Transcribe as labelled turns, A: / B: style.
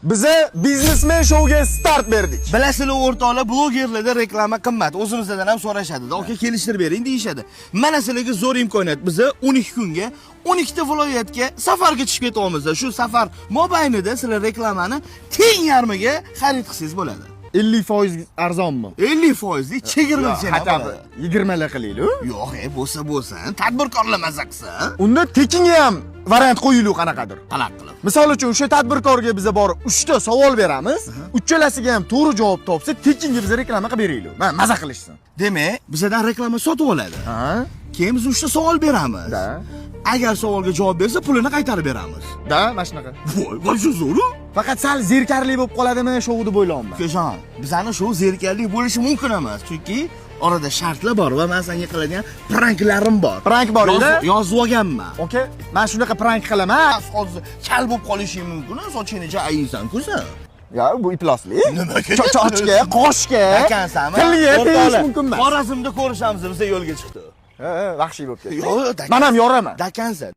A: Biza biznesmen shouga start berdik.
B: Bilasizlar o'rtoqlar, blogerlarda reklama qimmat. O'zimizdan ham so'rashadi. Aka kelishtirib bering deyishadi. Mana sizlarga zo'r imkoniyat. Biza 12 kunga 12 ta viloyatga safarga chiqib ketyapmiz. Shu safar mobaynida sizlar reklamani teng yarmiga xarid qilsangiz bo'ladi.
A: 50% arzonmi?
B: 50% chegirmacha
A: Xatab 20 la qilaylik.
B: Yo'q, bo'lsa, tadbirkorlar maza qilsa.
A: Unda tekinga ham variant qo'yaylik qanaqadir.
B: Qanaqa qilib?
A: Misol uchun o'sha tadbirkorga biz borib 3 ta savol beramiz. Uchalasiga ham to'g'ri javob topsa, tekinga biz reklama qilib beraylik. Maza qilishsin.
B: Demak, bizdan reklama sotib oladi.
A: Ha?
B: Keyin biz 3 ta savol beramiz.
A: Da.
B: Agar savolga javob bersa, pulini qaytarib beramiz.
A: Da, mana shunaqa.
B: Voy, shu zo'r.
A: Faqat sal zerikarli bo'lib qoladimi shou deb o'ylayapman.
B: Ukajon, bizani shu zerikarli bo'lishi mumkin emas, chunki orada shartlar bor va men senga qiladigan pranklarim bor.
A: Prank bor edi.
B: Yozib olganman.
A: Okay, men shunaqa prank qilaman.
B: Hozir kal bo'lib qolishing mumkin, sochingni ayiysan-ku sen.
A: Ya, bu iplasli.
B: Nimaga?
A: Chochga, qoshga.
B: Ekansanmi?
A: Tilga tegish mumkin emas.
B: Xorazmda ko'rishamiz, biz yo'lga chiqdik.
A: Ha, vahshiy bo'lib ketdi.
B: Yo'q,
A: Men ham yoraman.
B: Dakansan.